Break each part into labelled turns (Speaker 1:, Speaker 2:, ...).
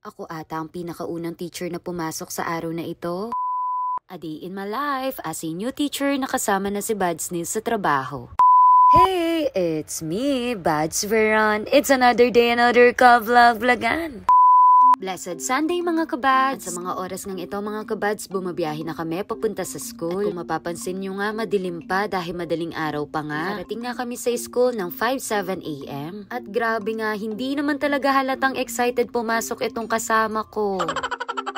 Speaker 1: Ako ata ang pinakaunang teacher na pumasok sa araw na ito. A day in my life as a new teacher na kasama na si Bads Neil sa trabaho. Hey, it's me, Bads Veron. It's another day, another ka-vlog-vlogan. Blessed Sunday mga kabads! At sa mga oras ng ito mga kabads, bumabiyahe na kami papunta sa school. At kung mapapansin nyo nga, madilim pa dahil madaling araw pa nga. Nakarating nga kami sa school ng 5:07 a.m. At grabe nga, hindi naman talaga halatang excited pumasok itong kasama ko.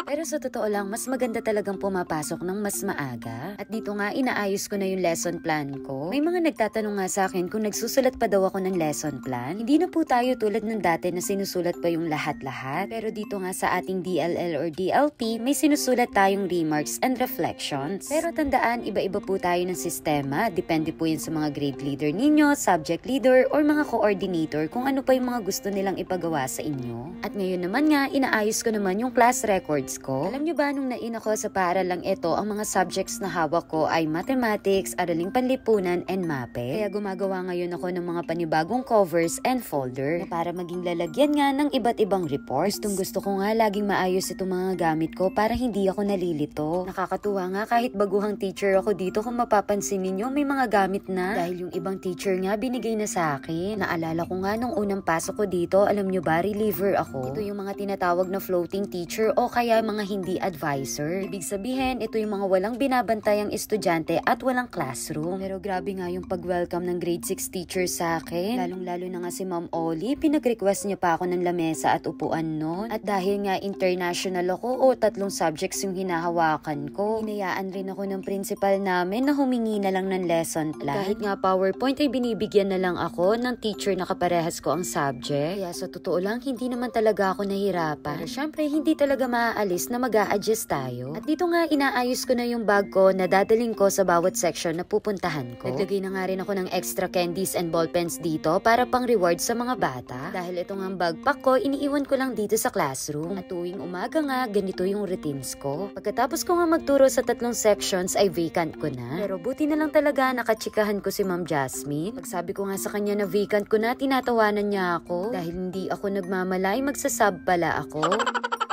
Speaker 1: Pero sa totoo lang, mas maganda talagang pumapasok ng mas maaga. At dito nga, inaayos ko na yung lesson plan ko. May mga nagtatanong nga sa akin kung nagsusulat pa daw ako ng lesson plan. Hindi na po tayo tulad ng dati na sinusulat pa yung lahat-lahat. Pero dito nga sa ating DLL or DLP, may sinusulat tayong remarks and reflections. Pero tandaan, iba-iba po tayo ng sistema. Depende po yun sa mga grade leader ninyo, subject leader, or mga coordinator kung ano pa yung mga gusto nilang ipagawa sa inyo. At ngayon naman nga, inaayos ko naman yung class records ko. Alam nyo ba, nung nain ako sa paaralang ito, ang mga subjects na hawak ko ay mathematics, araling panlipunan, and mape. Kaya gumagawa ngayon ako ng mga panibagong covers and folder na para maging lalagyan nga ng iba't ibang reports. Gusto ko nga laging maayos itong mga gamit ko para hindi ako nalilito. Nakakatuwa nga kahit baguhang teacher ako dito, kung mapapansin ninyo may mga gamit na. Dahil yung ibang teacher nga binigay na sa akin. Naalala ko nga nung unang pasok ko dito, alam nyo ba, reliever ako. Ito yung mga tinatawag na floating teacher o kaya mga hindi advisor. Ibig sabihin, ito yung mga walang binabantayang estudyante at walang classroom. Pero grabe nga yung pag-welcome ng grade 6 teacher sa akin. Lalong-lalo na nga si Ma'am Oli, pinag-request niya pa ako ng lamesa at upuan noon. At dahil nga international ako o 3 subjects yung hinahawakan ko, hinayaan rin ako ng principal namin na humingi na lang ng lesson plan. At kahit nga PowerPoint ay binibigyan na lang ako ng teacher na kaparehas ko ang subject. Kaya sa totoo lang, hindi naman talaga ako nahirapan. Pero syempre, hindi talaga maaalis na mag-a-adjust tayo. At dito nga, inaayos ko na yung bag ko na dadaling ko sa bawat section na pupuntahan ko. Naglagay na nga rin ako ng extra candies and ballpens dito para pang reward sa mga bata. Dahil ito nga bagpack ko, iniiwan ko lang dito sa classroom. At tuwing umaga nga, ganito yung routines ko. Pagkatapos ko nga magturo sa 3 sections ay vacant ko na. Pero buti na lang talaga nakachikahan ko si Ma'am Jasmine. Pagsabi ko nga sa kanya na vacant ko na, tinatawanan niya ako. Dahil hindi ako nagmamalay, magsasub pala ako.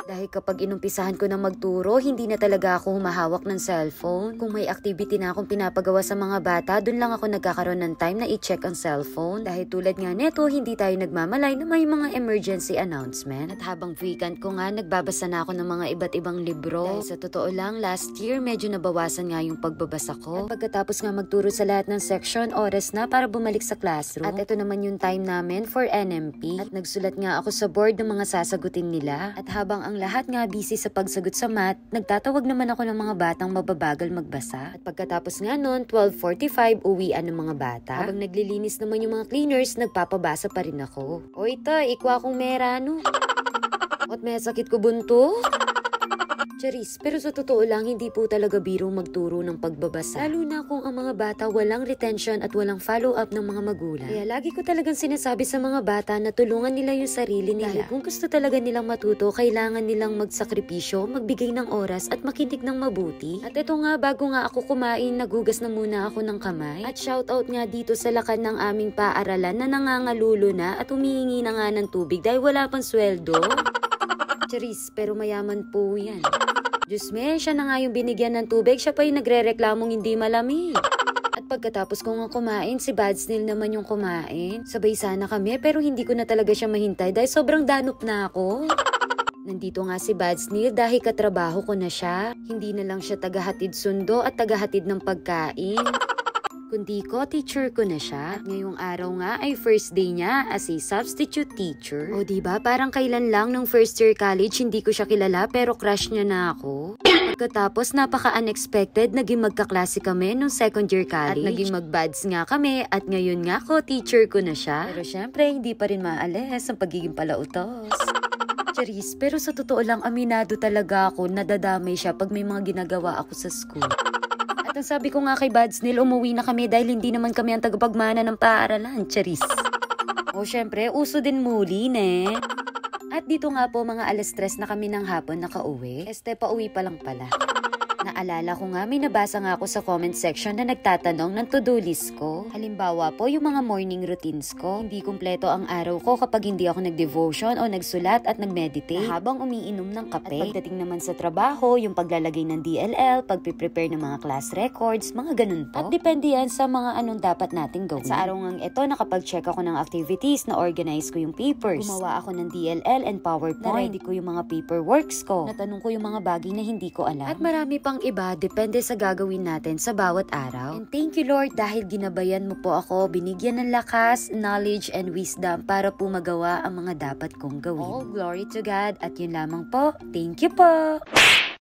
Speaker 1: Dahil kapag inumpisahan ko na magturo, hindi na talaga ako humahawak ng cellphone. Kung may activity na akong pinapagawa sa mga bata, dun lang ako nagkakaroon ng time na i-check ang cellphone. Dahil tulad nga neto, hindi tayo nagmamalay na may mga emergency announcement. At habang vacant ko nga, nagbabasa na ako ng mga iba't ibang libro. Dahil sa totoo lang, last year, medyo nabawasan nga yung pagbabasa ko. At pagkatapos nga magturo sa lahat ng section, oras na para bumalik sa classroom. At ito naman yung time namin for NMP. At nagsulat nga ako sa board ng mga sasagutin nila. At habang ang lahat nga busy sa pagsagot sa math, nagtatawag naman ako ng mga batang mababagal magbasa. At pagkatapos nga nun, 12:45, uwian ng mga bata. Habang naglilinis naman yung mga cleaners, nagpapabasa pa rin ako. Oy ta, ikwa akong merano. At may sakit ko bunto. Charis, pero sa totoo lang, hindi po talaga biro magturo ng pagbabasa. Lalo na kung ang mga bata walang retention at walang follow-up ng mga magulang. Kaya lagi ko talagang sinasabi sa mga bata na tulungan nila yung sarili nila. Dahil kung gusto talaga nilang matuto, kailangan nilang magsakripisyo, magbigay ng oras at makinig ng mabuti. At ito nga, bago nga ako kumain, nagugas na muna ako ng kamay. At shoutout nga dito sa lakan ng aming paaralan na nangangalulo na at humihingi na nga ng tubig dahil wala pang sweldo. Charis, pero mayaman po yan. Diyos me, siya na nga yung binigyan ng tubig, siya pa yung nagre-reklamong hindi malamig. At pagkatapos ko nga kumain, si Bads Neil naman yung kumain. Sabay sana kami, pero hindi ko na talaga siya mahintay dahil sobrang danop na ako. Nandito nga si Bads Neil dahil katrabaho ko na siya. Hindi na lang siya tagahatid sundo at tagahatid ng pagkain. Kundi ko, teacher ko na siya. At ngayong araw nga ay first day niya as a substitute teacher. O diba, parang kailan lang nung first year college, hindi ko siya kilala pero crush niya na ako. Pagkatapos, napaka-unexpected, naging magkaklase kami nung second year college. At naging mag-buds nga kami at ngayon nga ko, teacher ko na siya. Pero syempre, hindi pa rin maalis ang pagiging palautos. Charis, pero sa totoo lang, aminado talaga ako, nadadamay siya pag may mga ginagawa ako sa school. At ang sabi ko nga kay Bads Neil, umuwi na kami dahil hindi naman kami ang tagapagmana ng paaralan, Charis. O syempre, uso din muli, ne? At dito nga po, mga 3:00 na kami ng hapon nakauwi. Pauwi pa lang pala. Naalala ko nga, may nabasa nga ako sa comment section na nagtatanong ng to-do list ko. Halimbawa po, yung mga morning routines ko. Hindi kumpleto ang araw ko kapag hindi ako nag-devotion o nagsulat at nag-meditate na habang umiinom ng kape. At pagdating naman sa trabaho, yung paglalagay ng DLL, pagpiprepare ng mga class records, mga ganun po. At depende yan sa mga anong dapat nating gawin. At sa araw ngang ito, nakapag-check ako ng activities, na-organize ko yung papers. Gumawa ako ng DLL and PowerPoint. Na-ready ko yung mga paperworks ko. Natanong ko yung mga bagay na hindi ko alam. At marami pang iba, depende sa gagawin natin sa bawat araw. And thank you Lord dahil ginabayan mo po ako, binigyan ng lakas, knowledge, and wisdom para po magawa ang mga dapat kong gawin. All glory to God at yun lamang po. Thank you po!